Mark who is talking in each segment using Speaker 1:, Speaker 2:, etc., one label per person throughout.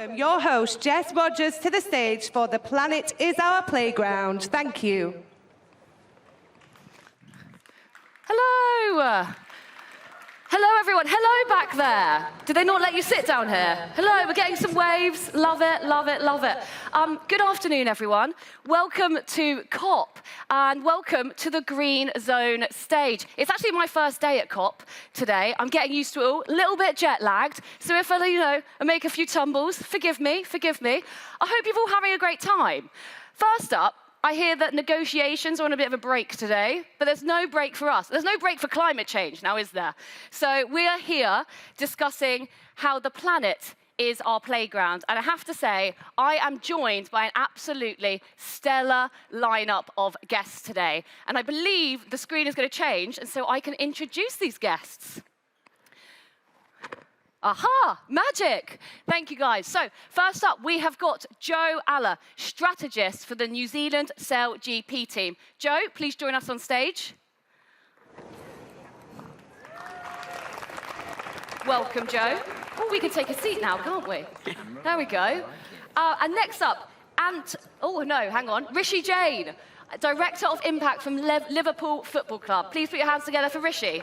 Speaker 1: welcome your host, Jess Rogers, to the stage for The Planet is Our Playground. Thank you.
Speaker 2: Hello. Hello, everyone. Hello back there. Did they not let you sit down here? Hello, we're getting some waves. Love it, love it, love it. Good afternoon, everyone. Welcome to COP, and welcome to the Green Zone stage. It's actually my first day at COP today. I'm getting used to it all, a little bit jet-lagged, so if I make a few tumbles, forgive me, forgive me. I hope you're all having a great time. First up, I hear that negotiations are on a bit of a break today, but there's no break for us. There's no break for climate change now, is there? So we are here discussing how the planet is our playground. And I have to say, I am joined by an absolutely stellar lineup of guests today. And I believe the screen is going to change, and so I can introduce these guests. Aha, magic. Thank you, guys. So first up, we have got Joe Aller, strategist for the New Zealand Cell GP team. Joe, please join us on stage. Welcome, Joe. Oh, we can take a seat now, can't we? There we go. And next up, Rishi Jain, Director of Impact from Liverpool Football Club. Please put your hands together for Rishi.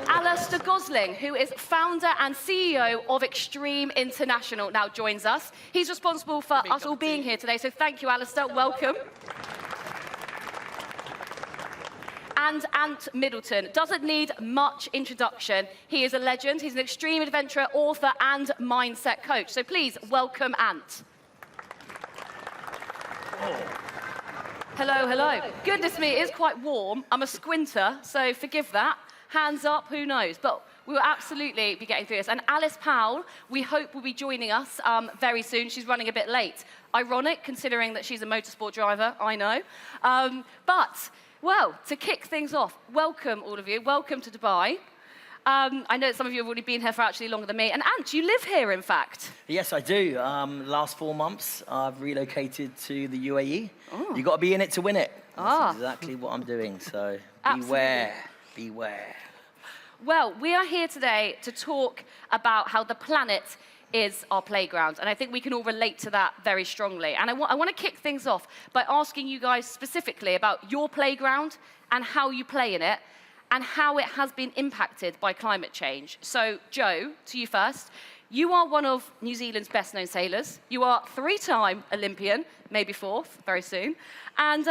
Speaker 2: Alistair Gosling, who is founder and CEO of Extreme International, now joins us. He's responsible for us all being here today, so thank you, Alistair. Welcome. And Ant Middleton doesn't need much introduction. He is a legend. He's an extreme adventurer, author, and mindset coach. So please welcome Ant. Hello, hello. Goodness me, it is quite warm. I'm a squinter, so forgive that. Hands up, who knows? But we will absolutely be getting through this. And Alice Powell, we hope, will be joining us very soon. She's running a bit late. Ironic, considering that she's a motorsport driver, I know. Well, to kick things off, welcome, all of you. Welcome to Dubai. I know some of you have already been here for actually longer than me. And Ant, you live here, in fact.
Speaker 3: Yes, I do. Last 4 months, I've relocated to the UAE. Oh. You've got to be in it to win it. That's exactly what I'm doing. So beware, beware.
Speaker 2: Well, we are here today to talk about how the planet is our playground, and I think we can all relate to that very strongly. And I want to kick things off by asking you guys specifically about your playground and how you play in it, and how it has been impacted by climate change. So, Joe, to you first. You are one of New Zealand's best-known sailors. You are 3-time Olympian, maybe 4th, very soon. And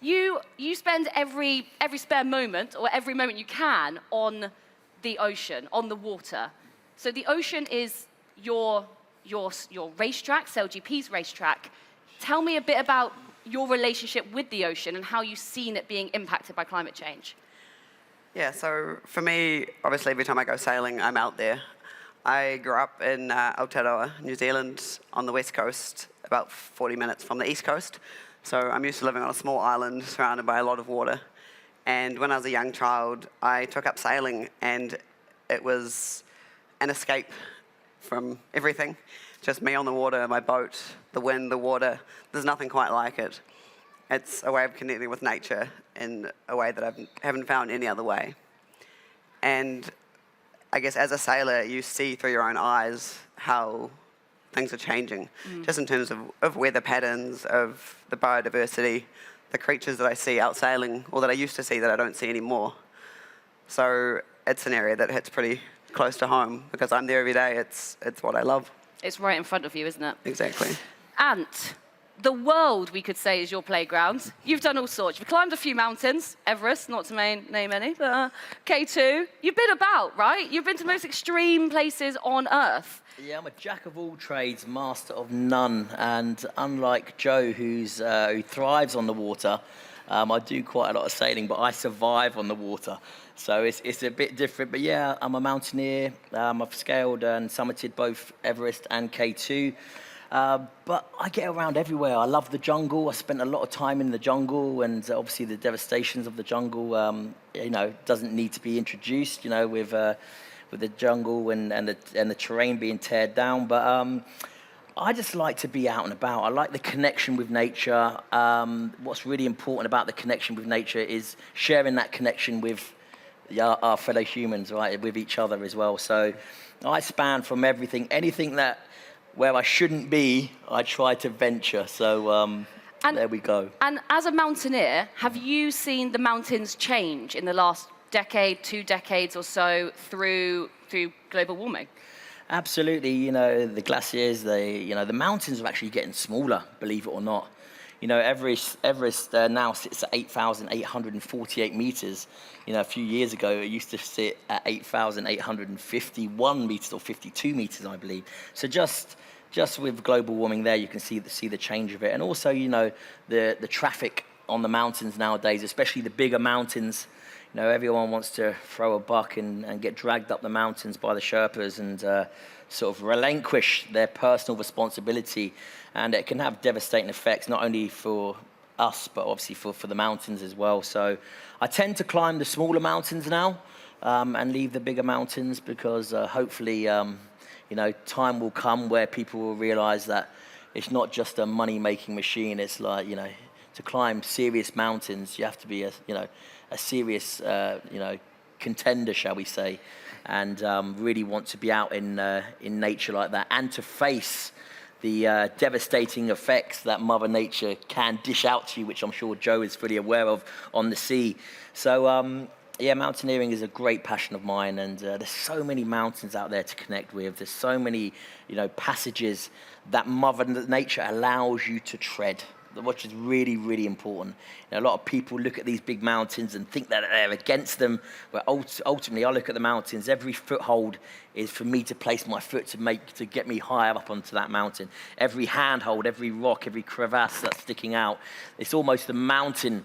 Speaker 2: you spend every spare moment, or every moment you can, on the ocean, on the water. So the ocean is your racetrack, CellGP's racetrack. Tell me a bit about your relationship with the ocean and how you've seen it being impacted by climate change.
Speaker 4: Yeah, so for me, obviously every time I go sailing, I'm out there. I grew up in Aotearoa, New Zealand, on the west coast, about 40 minutes from the east coast. So I'm used to living on a small island surrounded by a lot of water. And when I was a young child, I took up sailing, and it was an escape from everything. Just me on the water, my boat, the wind, the water. There's nothing quite like it. It's a way of connecting with nature in a way that I haven't found any other way. And I guess as a sailor, you see through your own eyes how things are changing, just in terms of weather patterns, of the biodiversity, the creatures that I see out sailing, or that I used to see that I don't see anymore. So it's an area that hits pretty close to home, because I'm there every day. It's what I love.
Speaker 2: It's right in front of you, isn't it?
Speaker 4: Exactly.
Speaker 2: Ant, the world, we could say, is your playground. You've done all sorts. You've climbed a few mountains, Everest, not to name any, but K2. You've been about, right? You've been to the most extreme places on Earth.
Speaker 3: Yeah, I'm a jack of all trades, master of none. And unlike Joe, who thrives on the water, I do quite a lot of sailing, but I survive on the water. So it's a bit different. But yeah, I'm a mountaineer. I've scaled and summited both Everest and K2. But I get around everywhere. I love the jungle. I spent a lot of time in the jungle, and obviously the devastations of the jungle, doesn't need to be introduced, with the jungle and the terrain being teared down. But I just like to be out and about. I like the connection with nature. What's really important about the connection with nature is sharing that connection with our fellow humans, right, with each other as well. So I span from anything where I shouldn't be, I try to venture. So there we go.
Speaker 2: And as a mountaineer, have you seen the mountains change in the last decade, 2 decades or so through global warming?
Speaker 3: Absolutely. The glaciers, the mountains are actually getting smaller, believe it or not. Everest now sits at 8,848 meters. A few years ago, it used to sit at 8,851 meters or 52 meters, I believe. So just with global warming there, you can see the change of it. And also, the traffic on the mountains nowadays, especially the bigger mountains. Everyone wants to throw a buck and get dragged up the mountains by the Sherpas and sort of relinquish their personal responsibility. And it can have devastating effects, not only for us, but obviously for the mountains as well. So I tend to climb the smaller mountains now and leave the bigger mountains because hopefully, time will come where people will realize that it's not just a money-making machine. It's like, to climb serious mountains, you have to be a serious, contender, shall we say, and really want to be out in nature like that, and to face the devastating effects that Mother Nature can dish out to you, which I'm sure Joe is fully aware of on the sea. So, mountaineering is a great passion of mine, and there's so many mountains out there to connect with. There's so many, passages that Mother Nature allows you to tread, which is really, really important. A lot of people look at these big mountains and think that they're against them, but ultimately I look at the mountains, every foothold is for me to place my foot to get me higher up onto that mountain. Every handhold, every rock, every crevasse that's sticking out, it's almost the mountain,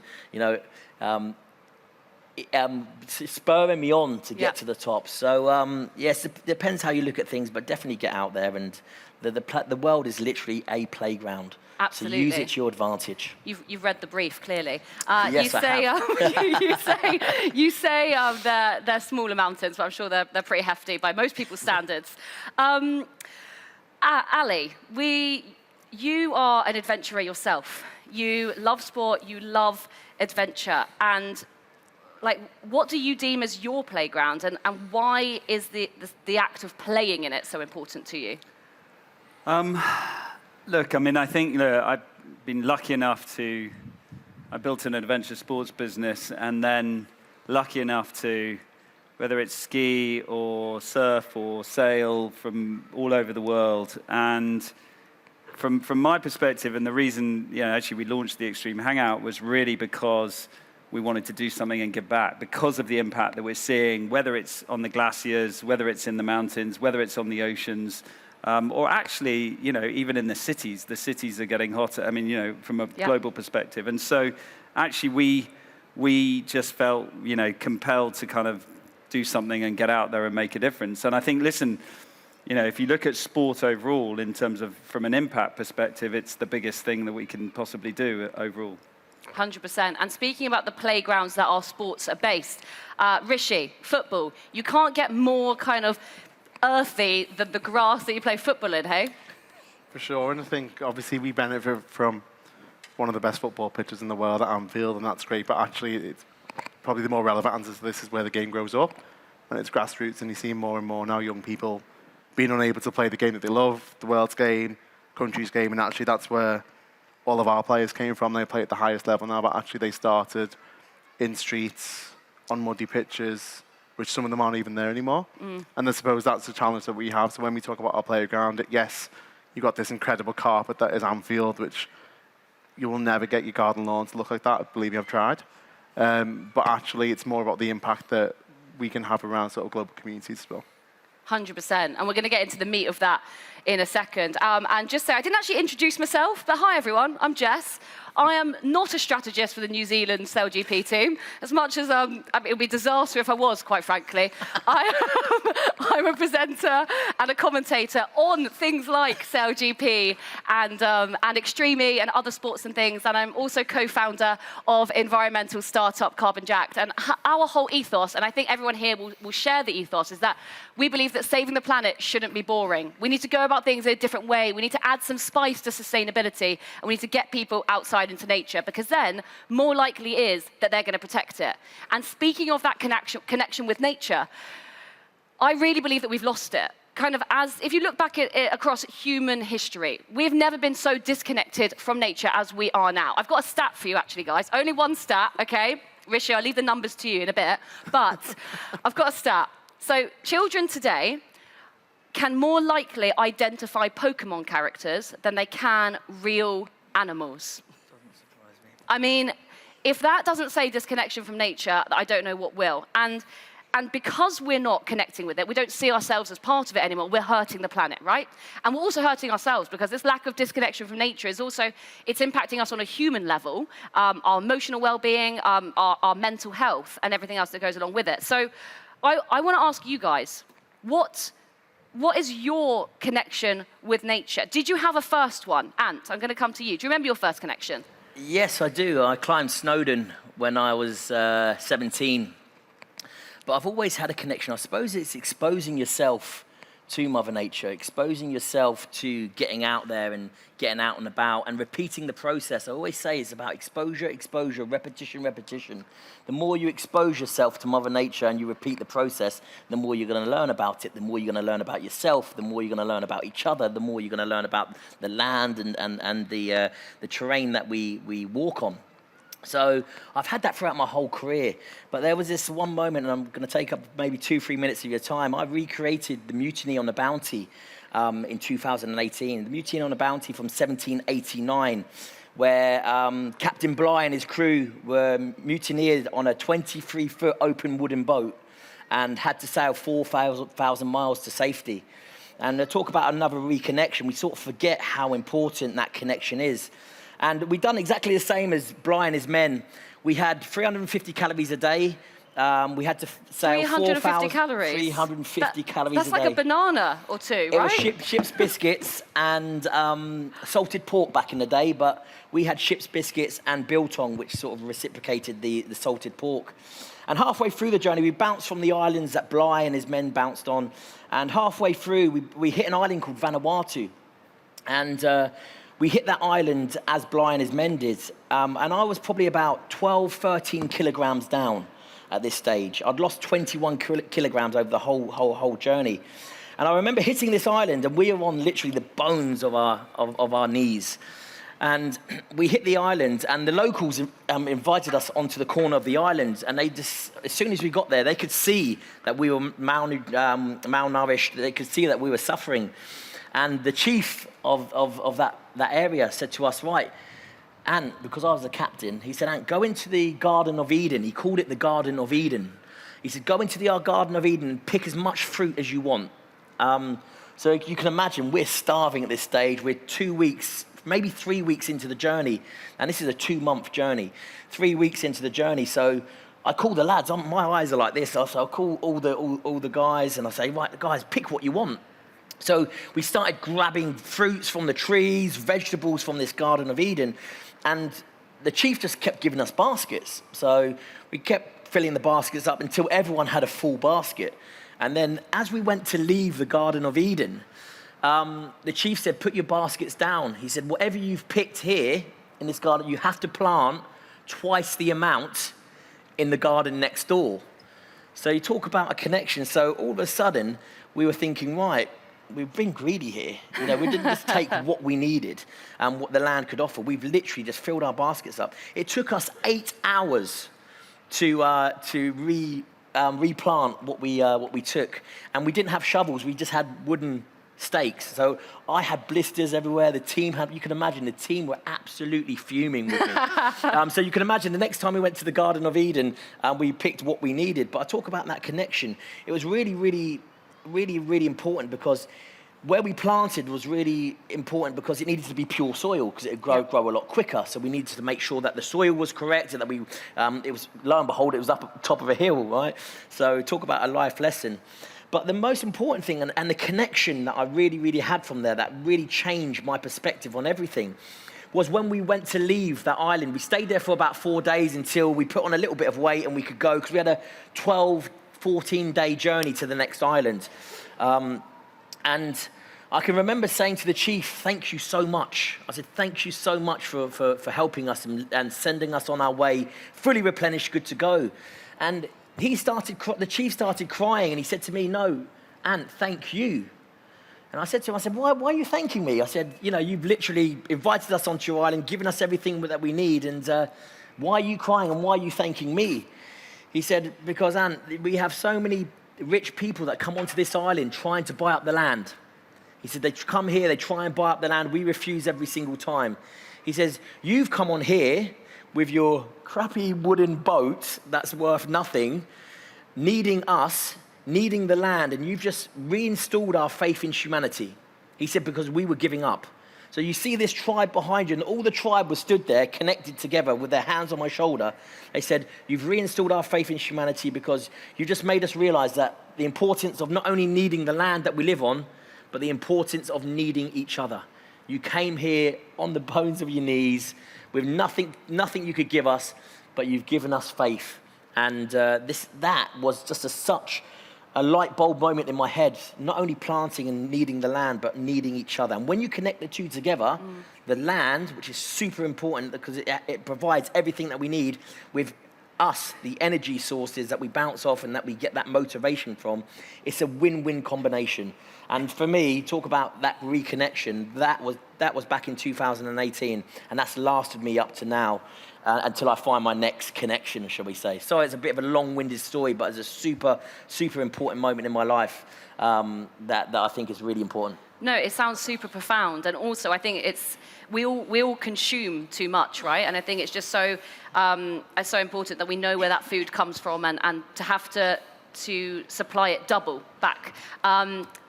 Speaker 3: spurring me on to get to the top. So yes, it depends how you look at things, but definitely get out there, and the world is literally a playground.
Speaker 2: Absolutely.
Speaker 3: So use it to your advantage.
Speaker 2: You've read the brief clearly.
Speaker 3: Yes,
Speaker 2: you say you say they're smaller mountains, but I'm sure they're pretty hefty by most people's standards. Ali, you are an adventurer yourself. You love sport. You love adventure, and what do you deem as your playground, and why is the act of playing in it so important to you?
Speaker 5: Look, I think I've been lucky enough I built an adventure sports business, and then lucky enough to, whether it's ski or surf or sail, from all over the world. And from my perspective, and the reason, actually we launched the Extreme Hangout was really because we wanted to do something and give back because of the impact that we're seeing, whether it's on the glaciers, whether it's in the mountains, whether it's on the oceans, or actually, even in the cities are getting hotter, from a global perspective. And so actually we just felt, compelled to kind of do something and get out there and make a difference. And I think, listen, if you look at sport overall in terms of from an impact perspective, it's the biggest thing that we can possibly do overall.
Speaker 2: 100%. And speaking about the playgrounds that our sports are based, Rishi, football, you can't get more kind of earthy than the grass that you play football in, hey?
Speaker 6: For sure, and I think obviously we benefit from one of the best football pitches in the world at Anfield, and that's great, but actually it's probably the more relevant answer to this is where the game grows up, and it's grassroots, and you see more and more now young people being unable to play the game that they love, the world's game, country's game, and actually that's where all of our players came from. They play at the highest level now, but actually they started in streets, on muddy pitches, which some of them aren't even there anymore. And I suppose that's the challenge that we have. So when we talk about our playground, yes, you've got this incredible carpet that is Anfield, which you will never get your garden lawn to look like that. I believe you have tried. But actually, it's more about the impact that we can have around sort of global communities as well.
Speaker 2: 100%. And we're going to get into the meat of that in a second. And just say, I didn't actually introduce myself, but hi, everyone. I'm Jess. I am not a strategist for the New Zealand SailGP team, as much as it would be a disaster if I was, quite frankly. I'm a presenter and a commentator on things like SailGP and Extreme E and other sports and things. And I'm also co-founder of environmental startup Carbon Jacked. And our whole ethos, and I think everyone here will share the ethos, is that we believe that saving the planet shouldn't be boring. We need to go about things in a different way. We need to add some spice to sustainability, and we need to get people outside outside into nature, because then more likely is that they're going to protect it. And speaking of that connection with nature, I really believe that we've lost it. Kind of if you look back at it across human history, we've never been so disconnected from nature as we are now. I've got a stat for you, actually, guys. Only one stat, okay? Rishi, I'll leave the numbers to you in a bit, but I've got a stat. So children today can more likely identify Pokemon characters than they can real animals.
Speaker 3: Doesn't surprise me.
Speaker 2: I mean, if that doesn't say disconnection from nature, I don't know what will. And because we're not connecting with it, we don't see ourselves as part of it anymore, we're hurting the planet, right? And we're also hurting ourselves because this lack of disconnection from nature is also, it's impacting us on a human level, our emotional well-being, our mental health, and everything else that goes along with it. So I want to ask you guys, what is your connection with nature? Did you have a first one? Ant, I'm going to come to you. Do you remember your first connection?
Speaker 3: Yes, I do. I climbed Snowdon when I was 17. But I've always had a connection. I suppose it's exposing yourself to Mother Nature, exposing yourself to getting out there and getting out and about and repeating the process. I always say it's about exposure, exposure, repetition, repetition. The more you expose yourself to Mother Nature and you repeat the process, the more you're going to learn about it, the more you're going to learn about yourself, the more you're going to learn about each other, the more you're going to learn about the land and the terrain that we walk on. So I've had that throughout my whole career. But there was this one moment, and I'm going to take up maybe 2-3 minutes of your time. I recreated the Mutiny on the Bounty in 2018. The Mutiny on the Bounty from 1789, where Captain Bligh and his crew were mutineered on a 23-foot open wooden boat and had to sail 4,000 miles to safety. And to talk about another reconnection, we sort of forget how important that connection is. And we've done exactly the same as Bligh and his men. We had 350 calories a day. We had to sail
Speaker 2: 350 calories?
Speaker 3: 350 calories a day.
Speaker 2: That's like a banana or two, right?
Speaker 3: It was ship's biscuits and salted pork back in the day, but we had ship's biscuits and biltong, which sort of reciprocated the salted pork. And halfway through the journey, we bounced from the islands that Bligh and his men bounced on. And halfway through, we hit an island called Vanuatu. And we hit that island as Bligh and his men did, and I was probably about 12, 13 kilograms down at this stage. I'd lost 21 kilograms over the whole journey. And I remember hitting this island, and we were on literally the bones of our knees. And we hit the island, and the locals invited us onto the corner of the island, and they just, as soon as we got there, they could see that we were malnourished, they could see that we were suffering. And the chief of that area said to us, right, Ant, because I was the captain, he said, Ant, go into the Garden of Eden. He called it the Garden of Eden. He said, go into the Garden of Eden and pick as much fruit as you want. So you can imagine we're starving at this stage. We're 2 weeks, maybe 3 weeks into the journey. And this is a 2-month journey, 3 weeks into the journey. So I call the lads, my eyes are like this. So I'll call all the guys and I say, right, guys, pick what you want. So we started grabbing fruits from the trees, vegetables from this Garden of Eden, and the chief just kept giving us baskets. So we kept filling the baskets up until everyone had a full basket. And then as we went to leave the Garden of Eden, the chief said, put your baskets down. He said, whatever you've picked here in this garden, you have to plant twice the amount in the garden next door. So you talk about a connection. So all of a sudden, we were thinking, right, we've been greedy here. You know, we didn't just take what we needed and what the land could offer. We've literally just filled our baskets up. It took us 8 hours to replant what we took, and we didn't have shovels. We just had wooden stakes. So I had blisters everywhere. The team had. You can imagine the team were absolutely fuming with me. So you can imagine the next time we went to the Garden of Eden, we picked what we needed. But I talk about that connection. It was really important because where we planted was really important because it needed to be pure soil because it would grow a lot quicker. So we needed to make sure that the soil was correct and that it was, lo and behold, it was up at the top of a hill, right? So talk about a life lesson. But the most important thing and the connection that I really had from there that really changed my perspective on everything was when we went to leave that island. We stayed there for about 4 days until we put on a little bit of weight and we could go because we had a 12, 14-day journey to the next island. And I can remember saying to the chief, thank you so much. I said, thank you so much for helping us and sending us on our way, fully replenished, good to go. And the chief started crying, and he said to me, no, Ant, thank you. And I said to him, why are you thanking me? I said, you've literally invited us onto your island, given us everything that we need, and why are you crying and why are you thanking me? He said, because, Ant, we have so many rich people that come onto this island trying to buy up the land. He said, they come here, they try and buy up the land, we refuse every single time. He says, you've come on here with your crappy wooden boat that's worth nothing, needing us, needing the land, and you've just reinstalled our faith in humanity. He said, because we were giving up. So you see this tribe behind you, and all the tribe was stood there, connected together with their hands on my shoulder. They said, you've reinstalled our faith in humanity because you just made us realize that the importance of not only needing the land that we live on, but the importance of needing each other. You came here on the bones of your knees with nothing you could give us, but you've given us faith. And that was just such a light bulb moment in my head, not only planting and needing the land, but needing each other. And when you connect the two together, the land, which is super important because it provides everything that we need, with us, the energy sources that we bounce off and that we get that motivation from, it's a win-win combination. And for me, talk about that reconnection, that was back in 2018, and that's lasted me up to now, until I find my next connection, shall we say. So it's a bit of a long-winded story, but it's a super, super important moment in my life that I think is really important.
Speaker 2: No, it sounds super profound, and also I think we all consume too much, right? And I think it's just so important that we know where that food comes from, and to have to supply it double back.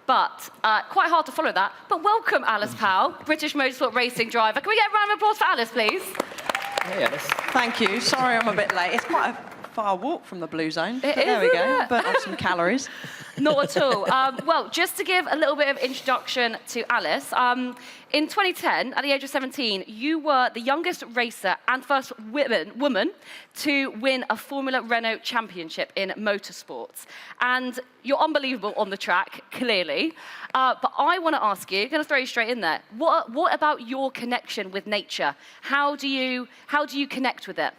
Speaker 2: But quite hard to follow that. But welcome, Alice Powell, British motorsport racing driver. Can we get a round of applause for Alice, please?
Speaker 3: Yeah,
Speaker 7: Thank you. Sorry I'm a bit late. It's quite a far walk from the blue zone. But there we go.
Speaker 2: It?
Speaker 7: Burnt off some calories.
Speaker 2: Not at all. Well, just to give a little bit of introduction to Alice, in 2010, at the age of 17, you were the youngest racer and first woman to win a Formula Renault championship in motorsports. And you're unbelievable on the track, clearly. But I want to ask you, I'm going to throw you straight in there, what about your connection with nature? How do you connect with it?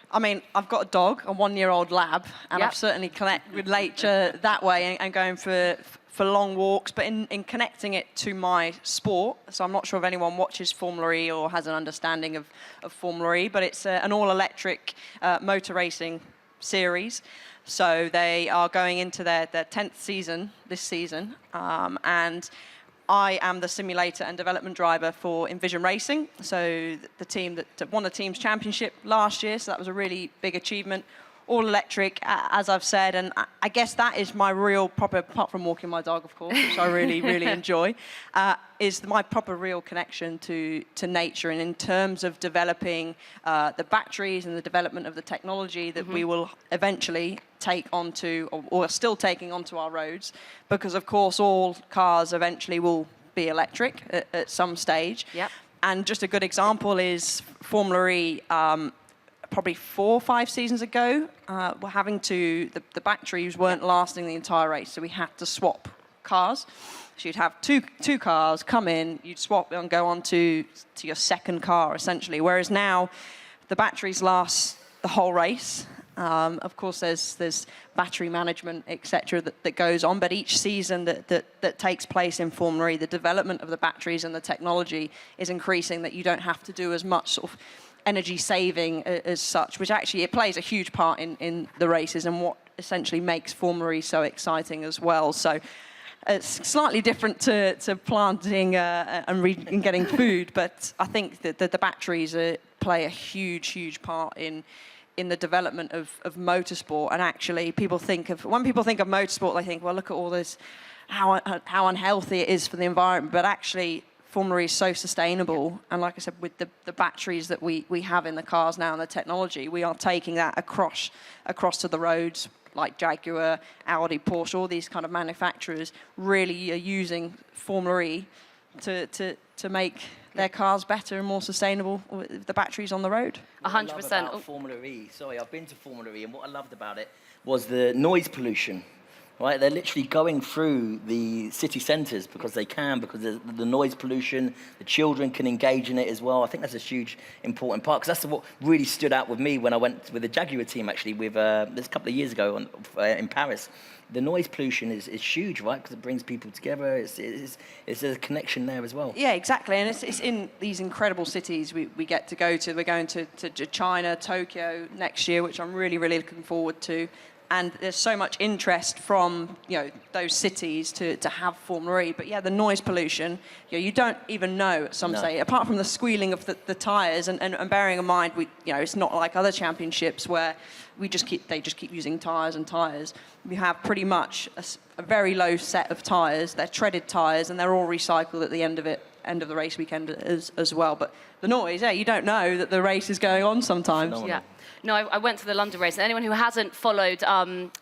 Speaker 7: I mean, I've got a dog, a 1-year-old lab, and I've certainly connect with nature that way and going for long walks, but in connecting it to my sport. So I'm not sure if anyone watches Formula E or has an understanding of Formula E, but it's an all-electric motor racing series. So they are going into their 10th season this season, and I am the simulator and development driver for Envision Racing, so the team that won the team's championship last year, so that was a really big achievement. All electric, as I've said, and I guess that is my real proper, apart from walking my dog, of course, which I really, really enjoy, is my proper real connection to nature. And in terms of developing the batteries and the development of the technology that we will eventually take onto, or are still taking onto our roads, because of course all cars eventually will be electric at some stage.
Speaker 2: Yep.
Speaker 7: And just a good example is Formula E. Probably 4 or 5 seasons ago, we're having to, the batteries weren't lasting the entire race, so we had to swap cars. So you'd have two cars come in, you'd swap and go on to your second car, essentially. Whereas now, the batteries last the whole race. Of course, there's battery management, etc., that goes on, but each season that takes place in Formula E, the development of the batteries and the technology is increasing, that you don't have to do as much sort of energy saving as such, which actually it plays a huge part in the races and what essentially makes Formula E so exciting as well. So it's slightly different to planting and getting food, but I think that the batteries play a huge part in the development of motorsport. And actually, when people think of motorsport, they think, well, look at all this, how unhealthy it is for the environment. But actually, Formula E is so sustainable, and like I said, with the batteries that we have in the cars now and the technology, we are taking that across to the roads, like Jaguar, Audi, Porsche, all these kind of manufacturers really are using Formula E to make their cars better and more sustainable with the batteries on the road.
Speaker 2: 100%.
Speaker 3: Formula E, sorry, I've been to Formula E, and what I loved about it was the noise pollution. right? They're literally going through the city centres because they can, because the noise pollution, the children can engage in it as well. I think that's a huge, important part, because that's what really stood out with me when I went with the Jaguar team, actually, with this a couple of years ago in Paris. The noise pollution is huge, right? Because it brings people together. It's a connection there as well.
Speaker 7: Yeah, exactly. And it's in these incredible cities we get to go to. We're going to China, Tokyo next year, which I'm really, really looking forward to. And there's so much interest from those cities to have Formula E. But yeah, the noise pollution, you don't even know at some stage, apart from the squealing of the tyres. And bearing in mind, it's not like other championships where they just keep using tyres and tyres. We have pretty much a very low set of tyres. They're treaded tyres, and they're all recycled at the end of the race weekend as well. But the noise, you don't know that the race is going on sometimes.
Speaker 3: Phenomenal.
Speaker 2: Yeah. No, I went to the London race, and anyone who hasn't followed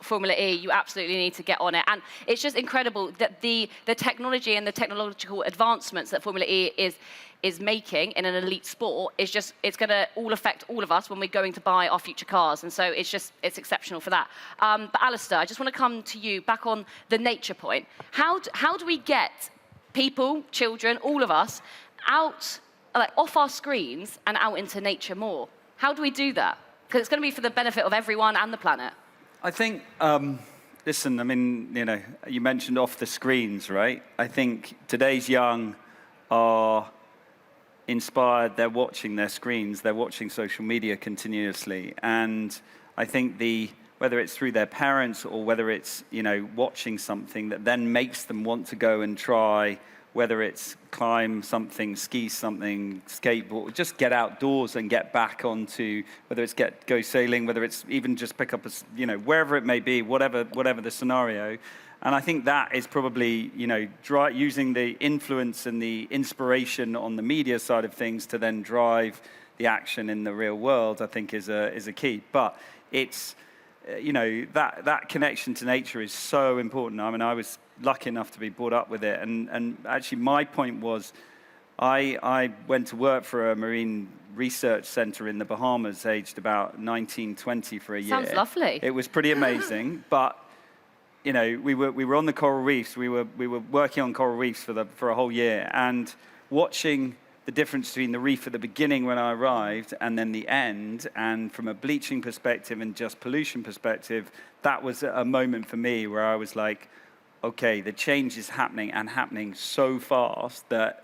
Speaker 2: Formula E, you absolutely need to get on it. And it's just incredible that the technology and the technological advancements that Formula E is making in an elite sport it's going to all affect all of us when we're going to buy our future cars. And so it's exceptional for that. But Alistair, I just want to come to you back on the nature point. How do we get people, children, all of us out, off our screens and out into nature more? How do we do that? Because it's going to be for the benefit of everyone and the planet.
Speaker 5: I think, listen, I mean, you mentioned off the screens, right? I think today's young are inspired. They're watching their screens. They're watching social media continuously. And I think whether it's through their parents or whether it's, watching something that then makes them want to go and try, whether it's climb something, ski something, skateboard, just get outdoors and get back onto, whether it's go sailing, whether it's even just pick up wherever it may be, whatever the scenario. And I think that is probably, using the influence and the inspiration on the media side of things to then drive the action in the real world, I think is a key. But it's, that connection to nature is so important. I mean, I was lucky enough to be brought up with it. And actually, my point was, I went to work for a marine research center in the Bahamas, aged about 19, 20 for a year.
Speaker 2: Sounds lovely.
Speaker 5: It was pretty amazing. But, we were on the coral reefs. We were working on coral reefs for a whole year. And watching the difference between the reef at the beginning when I arrived and then the end, and from a bleaching perspective and just pollution perspective, that was a moment for me where I was like, okay, the change is happening and happening so fast that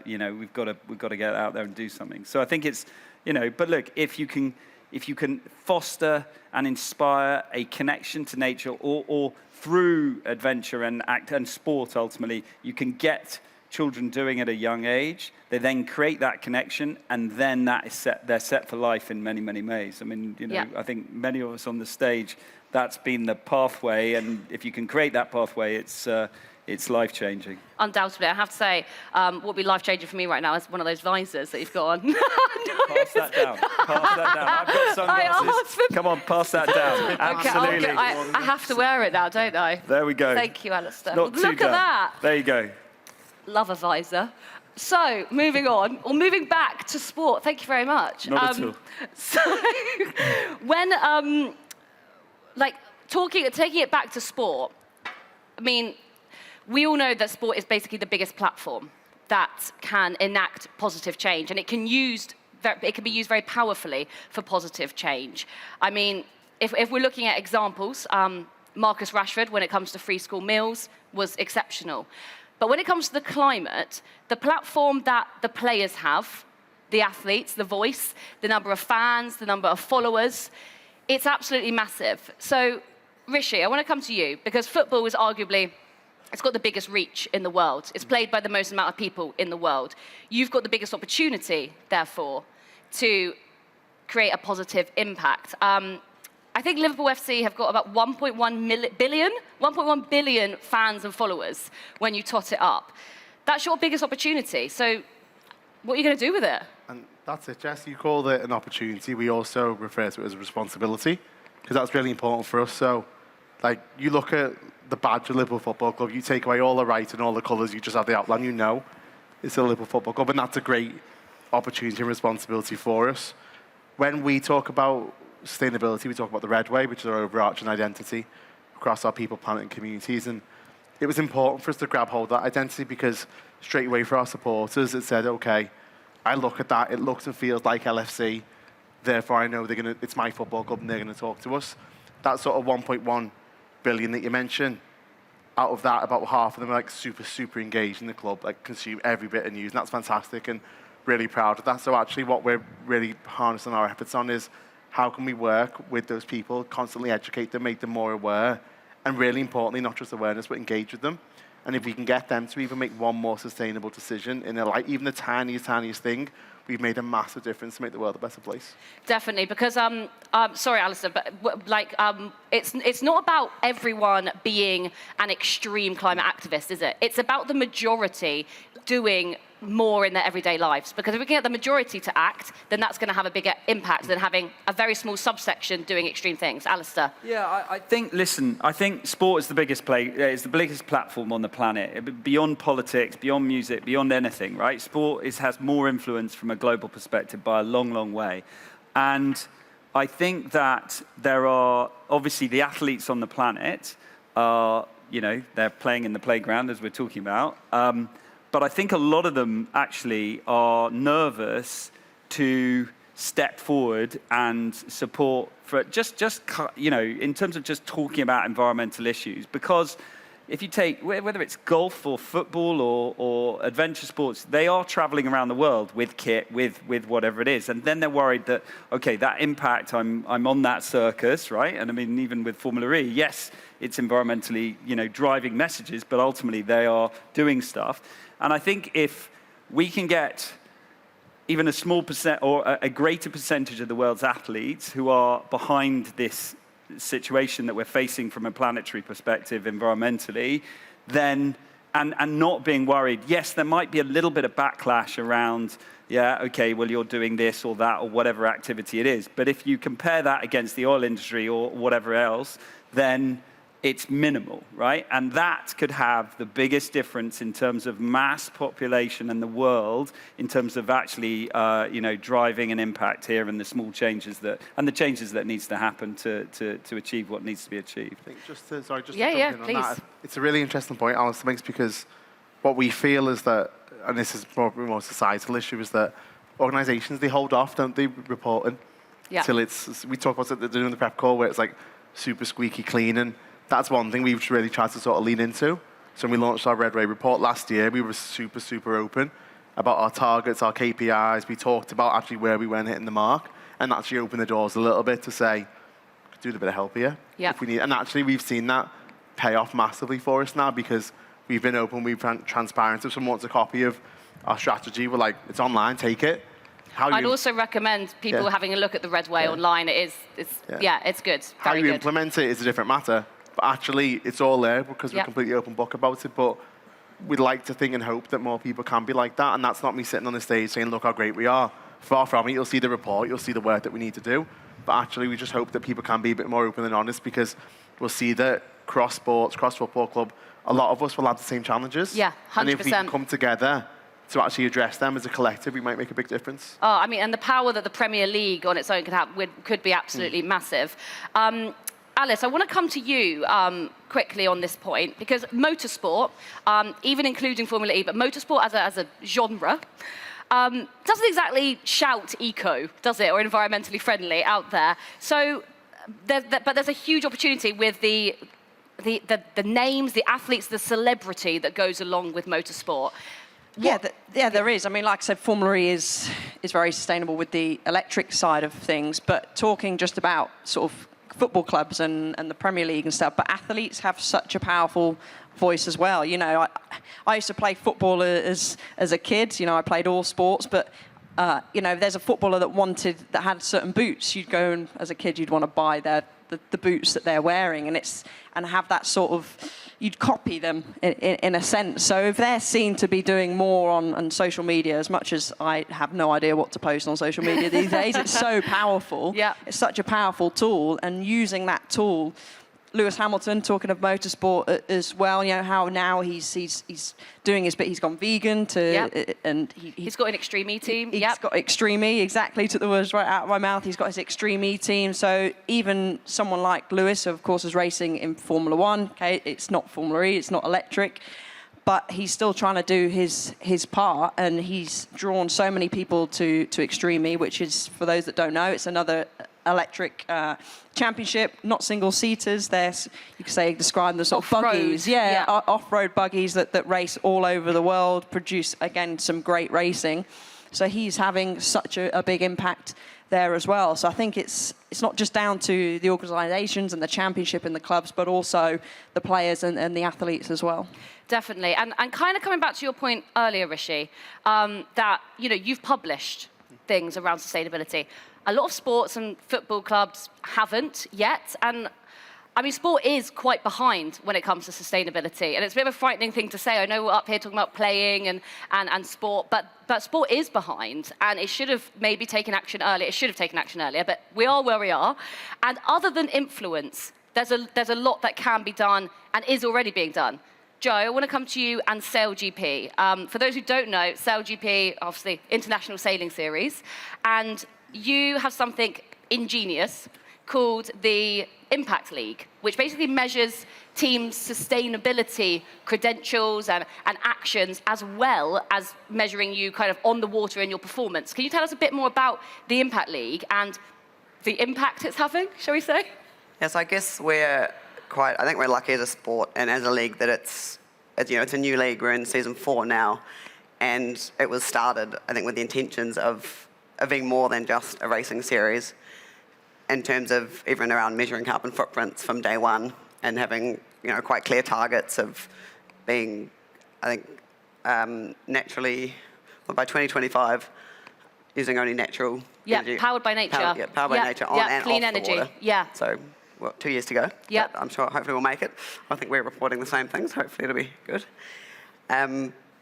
Speaker 5: we've got to get out there and do something. So I think it's but look, if you can foster and inspire a connection to nature, or through adventure and act and sport, ultimately you can get children doing it at a young age. They then create that connection, and then they're set for life in many, many ways. I mean, I think many of us on the stage, that's been the pathway, and if you can create that pathway, it's life-changing.
Speaker 2: Undoubtedly. I have to say, what would be life-changing for me right now is one of those visors that you've got on.
Speaker 5: Pass that down. Pass that down. I've got sunglasses. Come on, pass that down. Absolutely.
Speaker 2: Okay, I have to wear it now, don't I?
Speaker 5: There we go.
Speaker 2: Thank you, Alistair.
Speaker 5: Not too
Speaker 2: Look at that.
Speaker 5: There you go.
Speaker 2: Love a visor. So, moving on, or moving back to sport. Thank you very much.
Speaker 5: Not at all.
Speaker 2: So, when, taking it back to sport, I mean, we all know that sport is basically the biggest platform that can enact positive change, and it can be used very powerfully for positive change. I mean, if we're looking at examples, Marcus Rashford, when it comes to free school meals, was exceptional. But when it comes to the climate, the platform that the players have, the athletes, the voice, the number of fans, the number of followers, it's absolutely massive. So, Rishi, I want to come to you, because football is arguably, it's got the biggest reach in the world. It's played by the most amount of people in the world. You've got the biggest opportunity, therefore, to create a positive impact. I think Liverpool FC have got about 1.1 billion fans and followers when you tot it up. That's your biggest opportunity. So what are you going to do with it?
Speaker 6: And that's it, Jess. You called it an opportunity. We also refer to it as a responsibility, because that's really important for us. So, you look at the badge of Liverpool Football Club, you take away all the right and all the colours, you just have the outline, it's a Liverpool Football Club, and that's a great opportunity and responsibility for us. When we talk about sustainability, we talk about the red way, which is our overarching identity. across our people, planet, and communities. And it was important for us to grab hold of that identity because straight away for our supporters, it said, okay, I look at that, it looks and feels like LFC, therefore I know it's my football club and they're going to talk to us. That sort of 1.1 billion that you mentioned, out of that, about half of them are like super engaged in the club, like consume every bit of news, and that's fantastic and really proud of that. So actually what we're really harnessing our efforts on is how can we work with those people, constantly educate them, make them more aware, and really importantly, not just awareness, but engage with them. And if we can get them to even make one more sustainable decision in their life, even the tiniest thing, we've made a massive difference to make the world a better place.
Speaker 2: Definitely, because sorry, Alistair, but it's not about everyone being an extreme climate activist, is it? It's about the majority doing more in their everyday lives. Because if we can get the majority to act, then that's going to have a bigger impact than having a very small subsection doing extreme things. Alistair?
Speaker 5: Yeah, I think sport is the biggest it's the biggest platform on the planet. Beyond politics, beyond music, beyond anything, right? Sport has more influence from a global perspective by a long way. And I think that there are, obviously, the athletes on the planet are, they're playing in the playground, as we're talking about. But I think a lot of them actually are nervous to step forward and support for just in terms of just talking about environmental issues. Because if you take, whether it's golf or football or adventure sports, they are traveling around the world with kit, with whatever it is. And then they're worried that, okay, that impact, I'm on that circus, right? And I mean, even with Formula E, yes, it's environmentally, driving messages, but ultimately they are doing stuff. And I think if we can get even a small percent or a greater percentage of the world's athletes who are behind this situation that we're facing from a planetary perspective environmentally, then and not being worried, yes, there might be a little bit of backlash around, yeah, okay, well, you're doing this or that or whatever activity it is. But if you compare that against the oil industry or whatever else, then it's minimal, right? And that could have the biggest difference in terms of mass population in the world, in terms of actually, driving an impact here and the small changes that needs to happen to achieve what needs to be achieved.
Speaker 6: I think just to jump
Speaker 2: please.
Speaker 6: in on that, it's a really interesting point, Alistair makes, because what we feel is that, and this is probably a more societal issue, is that organisations, they hold off, don't they, reporting, till we talk about it during the prep call where it's like super squeaky clean, and that's one thing we've really tried to sort of lean into. So when we launched our Red Ray report last year, we were super open about our targets, our KPIs. We talked about actually where we weren't hitting the mark and actually opened the doors a little bit to say, could do a bit of help here if we need. And actually we've seen that pay off massively for us now because we've been open, we've been transparent. If someone wants a copy of our strategy, we're like, it's online, take it.
Speaker 2: I'd also recommend people having a look at the Red Way online. It's good.
Speaker 6: How you
Speaker 2: good.
Speaker 6: implement it is a different matter. But actually, it's all there because we're a completely open book about it. But we'd like to think and hope that more people can be like that. And that's not me sitting on the stage saying, look how great we are. Far from it. You'll see the report. You'll see the work that we need to do. But actually, we just hope that people can be a bit more open and honest because we'll see that cross sports, cross football club, a lot of us will have the same challenges.
Speaker 2: Yeah, 100%.
Speaker 6: And if we can come together to actually address them as a collective, we might make a big difference.
Speaker 2: Oh, I mean, and the power that the Premier League on its own could be absolutely massive. Alice, I want to come to you quickly on this point, because motorsport, even including Formula E, but motorsport as a genre, doesn't exactly shout eco, does it, or environmentally friendly out there. So, but there's a huge opportunity with the names, the athletes, the celebrity that goes along with motorsport.
Speaker 7: There is. I mean, like I said, Formula E is very sustainable with the electric side of things, but talking just about sort of football clubs and the Premier League and stuff, but athletes have such a powerful voice as well. I used to play football as a kid. I played all sports, but there's a footballer that had certain boots. You'd go and as a kid, you'd want to buy the boots that they're wearing, and have that sort of, you'd copy them in a sense. So if they're seen to be doing more on social media, as much as I have no idea what to post on social media these days, it's so powerful.
Speaker 2: Yeah.
Speaker 7: It's such a powerful tool, and using that tool Lewis Hamilton, talking of motorsport as well, you know, how now he's doing his bit. He's gone vegan and
Speaker 2: he's got an Extreme E team.
Speaker 7: He's got Extreme E, exactly, took the words right out of my mouth. He's got his Extreme E team. So even someone like Lewis, of course, is racing in Formula One. Okay, it's not Formula E, it's not electric, but he's still trying to do his part, and he's drawn so many people to Extreme E, which is, for those that don't know, it's another electric championship, not single-seaters. They're, you could say, describe them as sort of
Speaker 2: Off-road,
Speaker 7: buggies. Off-road buggies that race all over the world, produce, again, some great racing. So he's having such a big impact there as well. So I think it's not just down to the organisations and the championship and the clubs, but also the players and the athletes as well.
Speaker 2: Definitely. And kind of coming back to your point earlier, Rishi, that, you know, you've published things around sustainability. A lot of sports and football clubs haven't yet. And I mean, sport is quite behind when it comes to sustainability. And it's a bit of a frightening thing to say. I know we're up here talking about playing and sport, but sport is behind. And it should have maybe taken action earlier. It should have taken action earlier, but we are where we are. And other than influence, there's a lot that can be done and is already being done. Joe, I want to come to you and SailGP. For those who don't know, SailGP, obviously, International Sailing Series. And you have something ingenious called the Impact League, which basically measures teams' sustainability credentials and actions, as well as measuring you kind of on the water in your performance. Can you tell us a bit more about the Impact League and the impact it's having, shall we say?
Speaker 4: Yes, I guess I think we're lucky as a sport and as a league that it's a new league. We're in season 4 now, and it was started, I think, with the intentions of being more than just a racing series, in terms of even around measuring carbon footprints from day one and having, you know, quite clear targets of being, I think, naturally, by 2025, using only natural energy.
Speaker 2: Powered by nature.
Speaker 4: Powered by nature on and
Speaker 2: clean
Speaker 4: off
Speaker 2: energy.
Speaker 4: the water.
Speaker 2: Yeah.
Speaker 4: So, 2 years to go.
Speaker 2: Yeah.
Speaker 4: I'm sure, hopefully we'll make it. I think we're reporting the same things. Hopefully it'll be good.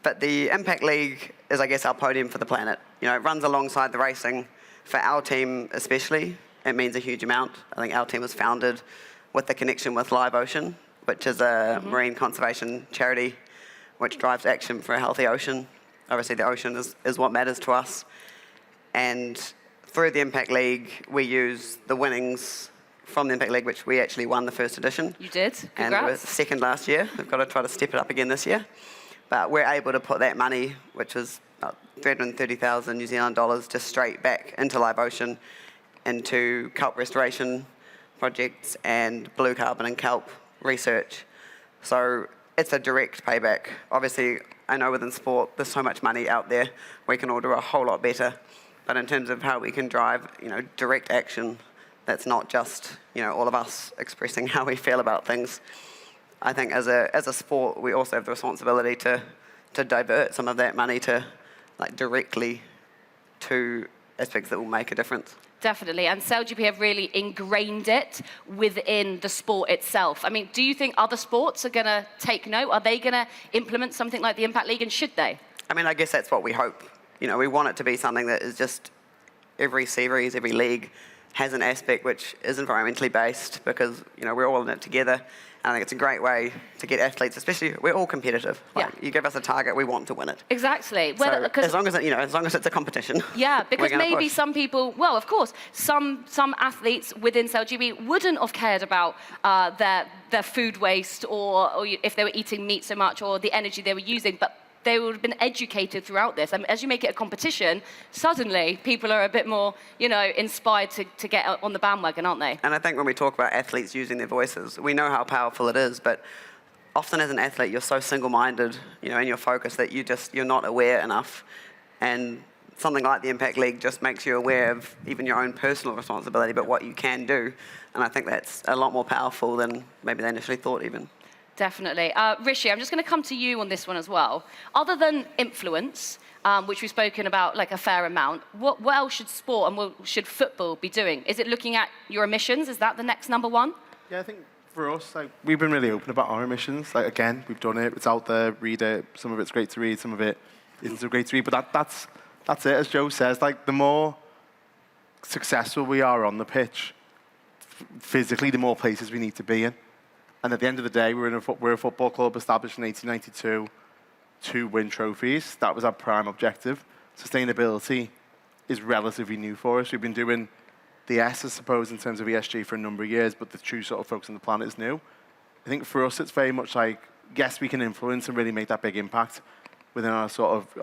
Speaker 4: But the Impact League is, I guess, our podium for the planet. You know, it runs alongside the racing. For our team especially, it means a huge amount. I think our team was founded with the connection with Live Ocean, which is a marine conservation charity which drives action for a healthy ocean. Obviously, the ocean is what matters to us. And through the Impact League, we use the winnings from the Impact League, which we actually won the first edition.
Speaker 2: You did? Congrats.
Speaker 4: And we were second last year. We've got to try to step it up again this year. But we're able to put that money, which was $330,000 New Zealand dollars, just straight back into Live Ocean, into kelp restoration projects and blue carbon and kelp research. So it's a direct payback. Obviously, I know within sport, there's so much money out there. We can all do a whole lot better. But in terms of how we can drive, you know, direct action, that's not just, you know, all of us expressing how we feel about things. I think as a sport, we also have the responsibility to divert some of that money to, like, directly to aspects that will make a difference.
Speaker 2: Definitely, and SailGP have really ingrained it within the sport itself. I mean, do you think other sports are going to take note? Are they going to implement something like the Impact League, and should they?
Speaker 4: I mean, I guess that's what we hope. You know, we want it to be something that is just every series, every league has an aspect which is environmentally based, because, you know, we're all in it together. And I think it's a great way to get athletes, especially, we're all competitive. Like, you give us a target, we want to win it.
Speaker 2: Exactly.
Speaker 4: So as long as it's a competition.
Speaker 2: Yeah, because maybe
Speaker 4: push.
Speaker 2: some people, well, of course, some athletes within SailGP wouldn't have cared about their food waste or if they were eating meat so much or the energy they were using, but they would have been educated throughout this. And as you make it a competition, suddenly people are a bit more, you know, inspired to get on the bandwagon, aren't they?
Speaker 4: And I think when we talk about athletes using their voices, we know how powerful it is, but often as an athlete, you're so single-minded, you know, in your focus that you're not aware enough. And something like the Impact League just makes you aware of even your own personal responsibility, but what you can do. And I think that's a lot more powerful than maybe they initially thought even.
Speaker 2: Definitely. Rishi, I'm just going to come to you on this one as well. Other than influence, which we've spoken about like a fair amount, what else should sport and what should football be doing? Is it looking at your emissions? Is that the next number one?
Speaker 6: Yeah, I think for us, like, we've been really open about our emissions. Like, again, we've done it. It's out there. Read it. Some of it's great to read. Some of it isn't so great to read. But that's it. As Joe says, like, the more successful we are on the pitch, physically, the more places we need to be in. And at the end of the day, we're a football club established in 1892 to win trophies. That was our prime objective. Sustainability is relatively new for us. We've been doing the S, I suppose, in terms of ESG for a number of years, but the true sort of focus on the planet is new. I think for us, it's very much like, yes, we can influence and really make that big impact within our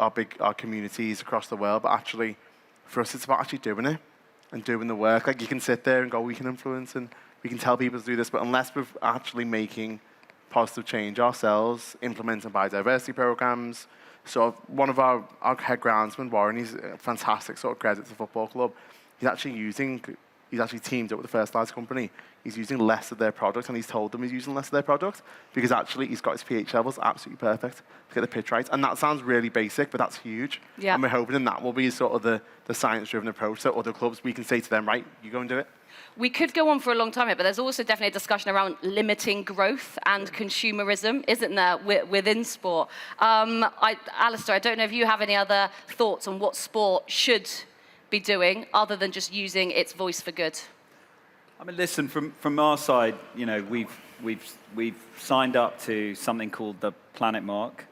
Speaker 6: our communities across the world, but actually, for us, it's about actually doing it and doing the work. Like, you can sit there and go, we can influence and we can tell people to do this, but unless we're actually making positive change ourselves, implementing biodiversity programs. So one of our head groundsman, Warren, he's a fantastic sort of credit to the football club. He's actually teamed up with the fertilizer company. He's using less of their product, and he's told them he's using less of their product because actually he's got his pH levels absolutely perfect to get the pitch right. And that sounds really basic, but that's huge.
Speaker 2: Yeah.
Speaker 6: And we're hoping that will be sort of the science-driven approach that other clubs, we can say to them, right, you go and do it.
Speaker 2: We could go on for a long time here, but there's also definitely a discussion around limiting growth and consumerism, isn't there, within sport? Alistair, I don't know if you have any other thoughts on what sport should be doing other than just using its voice for good.
Speaker 5: I mean, listen, from our side, we've signed up to something called the Planet Mark,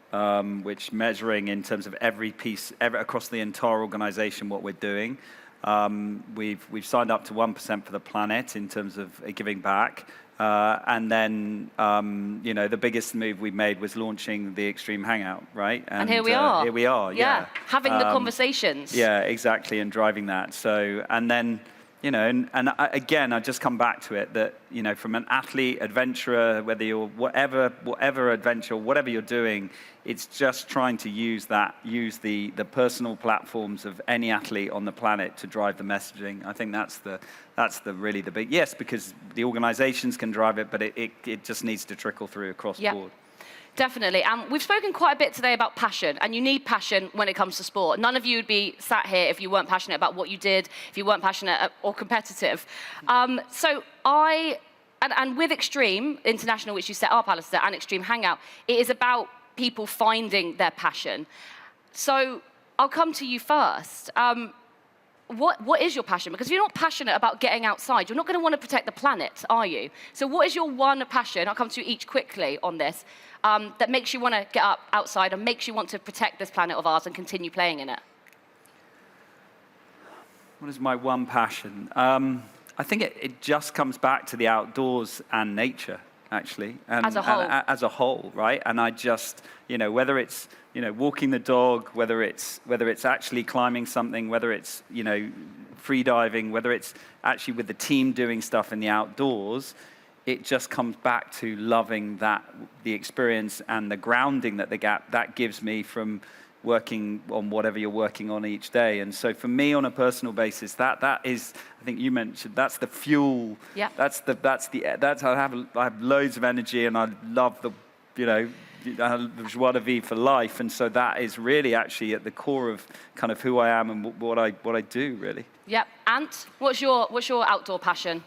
Speaker 5: which measuring in terms of every piece, across the entire organisation, what we're doing. We've signed up to 1% for the planet in terms of giving back. And then, the biggest move we made was launching the Extreme Hangout, right?
Speaker 2: And here we are.
Speaker 5: Here we are, yeah.
Speaker 2: Having the conversations.
Speaker 5: Yeah, exactly, and driving that. So, and then, again, I just come back to it that, from an athlete, adventurer, whether you're whatever adventure, whatever you're doing, it's just trying to use the personal platforms of any athlete on the planet to drive the messaging. I think that's really the big, yes, because the organizations can drive it, but it just needs to trickle through across the board.
Speaker 2: Definitely. And we've spoken quite a bit today about passion, and you need passion when it comes to sport. None of you would be sat here if you weren't passionate about what you did, if you weren't passionate or competitive. And with Extreme International, which you set up, Alistair, and Extreme Hangout, it is about people finding their passion. So I'll come to you first. What is your passion? Because if you're not passionate about getting outside, you're not going to want to protect the planet, are you? So what is your one passion? I'll come to you each quickly on this, that makes you want to get up outside and makes you want to protect this planet of ours and continue playing in it?
Speaker 5: What is my one passion? I think it just comes back to the outdoors and nature, actually. And,
Speaker 2: as a whole.
Speaker 5: As a whole, right? And I just, whether it's, walking the dog, whether it's actually climbing something, whether it's, free diving, whether it's actually with the team doing stuff in the outdoors, it just comes back to loving the experience and the grounding that gives me from working on whatever you're working on each day. And so for me, on a personal basis, that is, I think you mentioned, that's the fuel.
Speaker 2: Yeah.
Speaker 5: That's I have loads of energy, and I love the joie de vivre for life. And so that is really actually at the core of kind of who I am and what I do, really.
Speaker 2: Yep. Ant, what's your outdoor passion?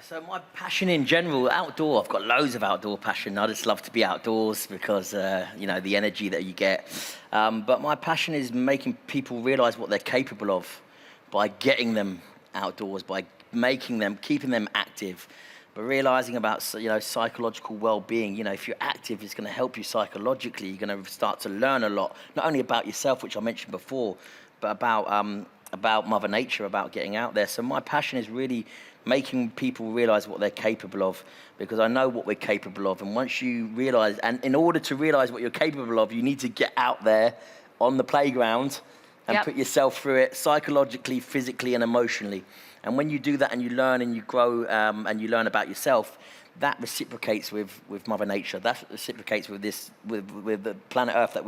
Speaker 3: So my passion in general, outdoor, I've got loads of outdoor passion. I just love to be outdoors because, the energy that you get. But my passion is making people realize what they're capable of by getting them outdoors, by keeping them active, but realizing about, psychological well-being. If you're active, it's going to help you psychologically. You're going to start to learn a lot, not only about yourself, which I mentioned before, but about Mother Nature, about getting out there. So my passion is really making people realize what they're capable of, because I know what we're capable of. And once you realize, and in order to realize what you're capable of, you need to get out there on the playground and put yourself through it psychologically, physically, and emotionally. And when you do that and you learn and you grow and you learn about yourself, that reciprocates with Mother Nature. That reciprocates with the planet Earth that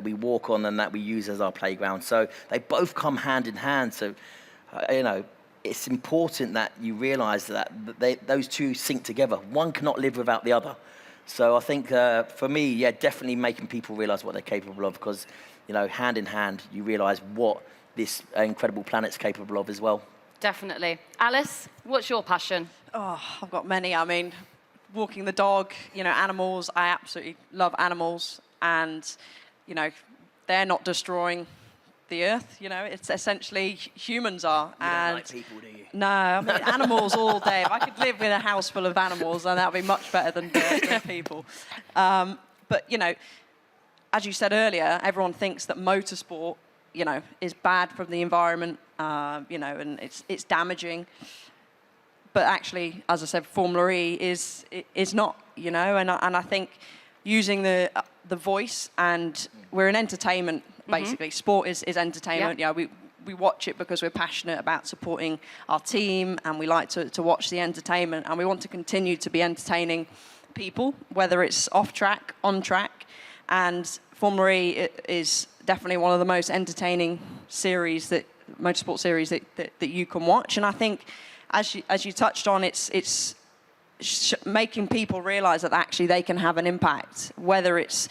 Speaker 3: we walk on and that we use as our playground. So they both come hand in hand. So, it's important that you realize that those two sync together. One cannot live without the other. So I think for me, definitely making people realize what they're capable of, because, hand in hand, you realize what this incredible planet's capable of as well.
Speaker 2: Definitely. Alice, what's your passion?
Speaker 7: Oh, I've got many. I mean, walking the dog, animals. I absolutely love animals. And, they're not destroying the earth. You know, it's essentially humans are.
Speaker 3: You don't like people, do you?
Speaker 7: No, I mean, animals all day. If I could live in a house full of animals, then that would be much better than people. But, you know, as you said earlier, everyone thinks that motorsport, you know, is bad for the environment, you know, and it's damaging. But actually, as I said, Formula E is not, you know, and I think using the voice, and we're in entertainment, basically. Sport is entertainment.
Speaker 2: Yeah.
Speaker 7: Yeah, we watch it because we're passionate about supporting our team, and we like to watch the entertainment, and we want to continue to be entertaining people, whether it's off track, on track. And Formula E is definitely one of the most entertaining motorsport series that you can watch. And I think, as you touched on, it's making people realise that actually they can have an impact, whether it's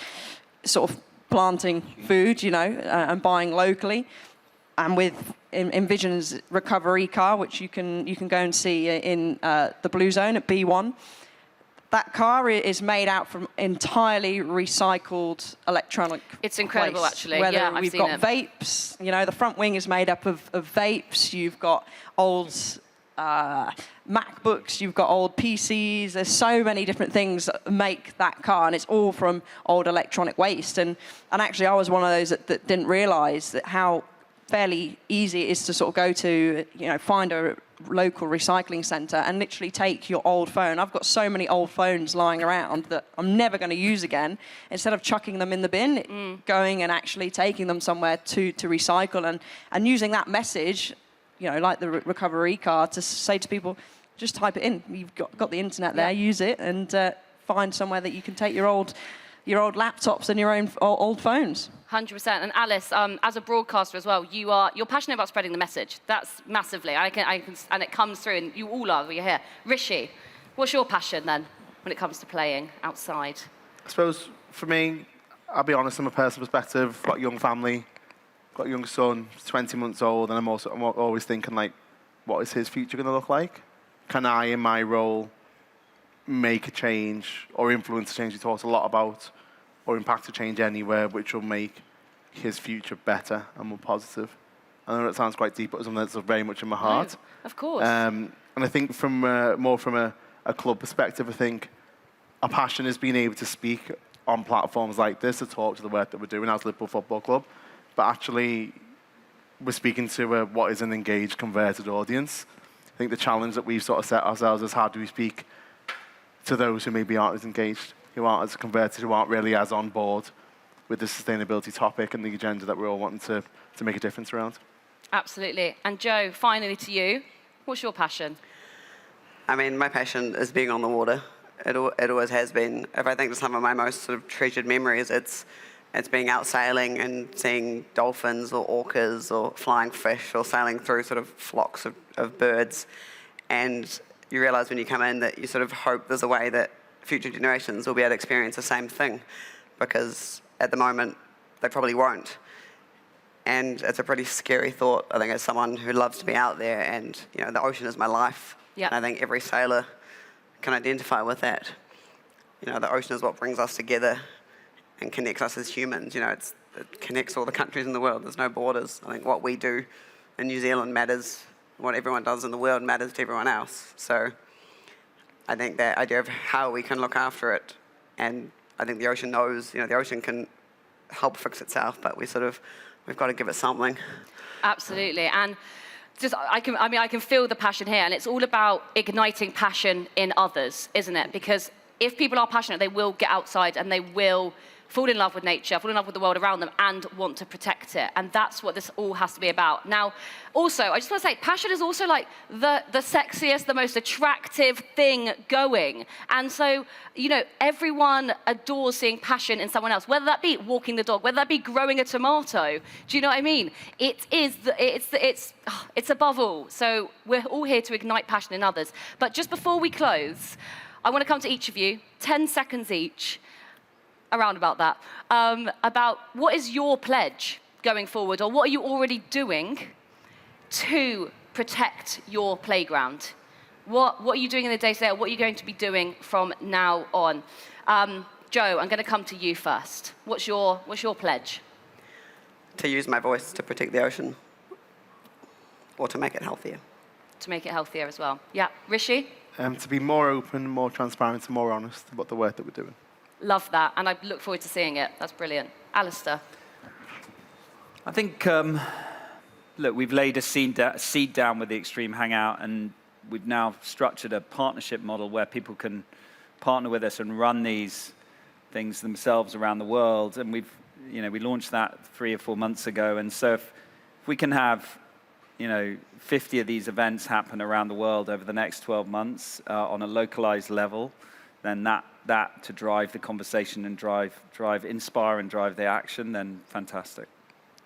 Speaker 7: sort of planting food, you know, and buying locally, and with Envision's recovery car, which you can go and see in the Blue Zone at B1. That car is made out from entirely recycled electronic
Speaker 2: It's incredible,
Speaker 7: waste.
Speaker 2: actually.
Speaker 7: Whether
Speaker 2: Yeah, I've
Speaker 7: we've
Speaker 2: seen
Speaker 7: got
Speaker 2: it.
Speaker 7: vapes, you know, the front wing is made up of vapes. You've got old MacBooks, you've got old PCs. There's so many different things that make that car, and it's all from old electronic waste. And actually, I was one of those that didn't realise that how fairly easy it is to sort of go to, you know, find a local recycling centre and literally take your old phone. I've got so many old phones lying around that I'm never going to use again. Instead of chucking them in the bin, going and actually taking them somewhere to recycle, and using that message, you know, like the recovery card, to say to people, just type it in. You've got the internet there, use it, and find somewhere that you can take your old laptops and your own old phones.
Speaker 2: 100%. And Alice, as a broadcaster as well, you're passionate about spreading the message. That's massively. I can, and it comes through, and you all are. You're here. Rishi, what's your passion then when it comes to playing outside?
Speaker 6: I suppose for me, I'll be honest, from a personal perspective, got a young family, got a young son, 20 months old, and I'm always thinking, like, what is his future going to look like? Can I, in my role, make a change or influence a change we talked a lot about, or impact a change anywhere which will make his future better and more positive? I know that sounds quite deep, but it's something that's very much in my heart.
Speaker 2: No, of course.
Speaker 6: And I think from more from a club perspective, I think our passion is being able to speak on platforms like this to talk to the work that we're doing as Liverpool Football Club, but actually we're speaking to what is an engaged, converted audience. I think the challenge that we've sort of set ourselves is, how do we speak to those who maybe aren't as engaged, who aren't as converted, who aren't really as on board with the sustainability topic and the agenda that we're all wanting to make a difference around.
Speaker 2: Absolutely. And Joe, finally to you, what's your passion?
Speaker 4: I mean, my passion is being on the water. It always has been. If I think of some of my most sort of treasured memories, it's being out sailing and seeing dolphins or orcas or flying fish, or sailing through sort of flocks of birds. And you realise when you come in that you sort of hope there's a way that future generations will be able to experience the same thing, because at the moment they probably won't. And it's a pretty scary thought, I think, as someone who loves to be out there, and, you know, the ocean is my life.
Speaker 2: Yeah.
Speaker 4: And I think every sailor can identify with that. You know, the ocean is what brings us together and connects us as humans. You know, it connects all the countries in the world. There's no borders. I think what we do in New Zealand matters. What everyone does in the world matters to everyone else. So I think that idea of how we can look after it, and I think the ocean knows, you know, the ocean can help fix itself, but we've got to give it something.
Speaker 2: Absolutely. And just, I can feel the passion here, and it's all about igniting passion in others, isn't it? Because if people are passionate, they will get outside and they will fall in love with nature, fall in love with the world around them, and want to protect it. And that's what this all has to be about. Now, also, I just want to say, passion is also like the sexiest, the most attractive thing going. And so, you know, everyone adores seeing passion in someone else, whether that be walking the dog, whether that be growing a tomato. Do you know what I mean? It's above all. So we're all here to ignite passion in others. But just before we close, I want to come to each of you, 10 seconds each, around about that, about what is your pledge going forward, or what are you already doing to protect your playground? What are you doing in the day-to-day, or what are you going to be doing from now on? Joe, I'm going to come to you first. What's your pledge?
Speaker 4: to use my voice to protect the ocean or to make it healthier.
Speaker 2: To make it healthier as well. Yeah, Rishi?
Speaker 6: To be more open, more transparent, and more honest about the work that we're doing.
Speaker 2: Love that, and I look forward to seeing it. That's brilliant. Alistair?
Speaker 5: I think, look, we've laid a seed down with the Extreme Hangout, and we've now structured a partnership model where people can partner with us and run these things themselves around the world. And we launched that 3 or 4 months ago. And so if we can have 50 of these events happen around the world over the next 12 months on a localized level, then that to drive the conversation and inspire and drive the action, then fantastic.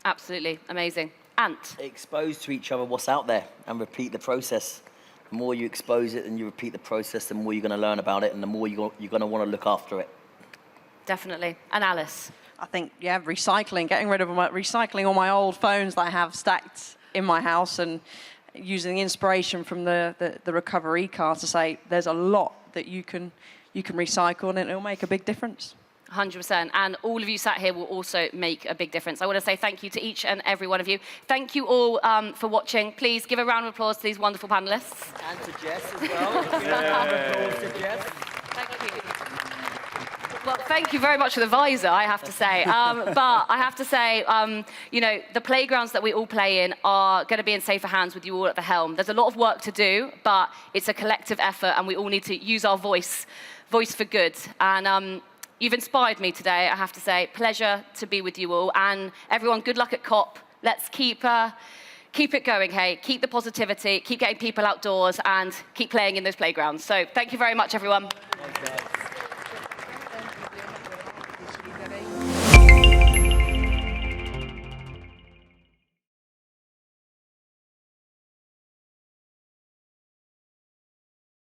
Speaker 2: Absolutely, amazing. Ant?
Speaker 3: Expose to each other what's out there and repeat the process. The more you expose it and you repeat the process, the more you're going to learn about it and the more you're going to want to look after it.
Speaker 2: Definitely. And Alice?
Speaker 7: I think, yeah, recycling, getting rid of recycling all my old phones that I have stacked in my house and using the inspiration from the recovery car to say there's a lot that you can recycle and it'll make a big difference.
Speaker 2: 100%. And all of you sat here will also make a big difference. I want to say thank you to each and every one of you. Thank you all for watching. Please give a round of applause to these wonderful panelists.
Speaker 3: And to Jess as well. Give a round of applause to Jess.
Speaker 2: Thank you. Well, thank you very much for the visor, I have to say. But I have to say, the playgrounds that we all play in are going to be in safer hands with you all at the helm. There's a lot of work to do, but it's a collective effort, and we all need to use our voice for good. And you've inspired me today, I have to say. Pleasure to be with you all. And everyone, good luck at COP. Let's keep it going, hey? Keep the positivity, keep getting people outdoors, and keep playing in those playgrounds. So thank you very much, everyone.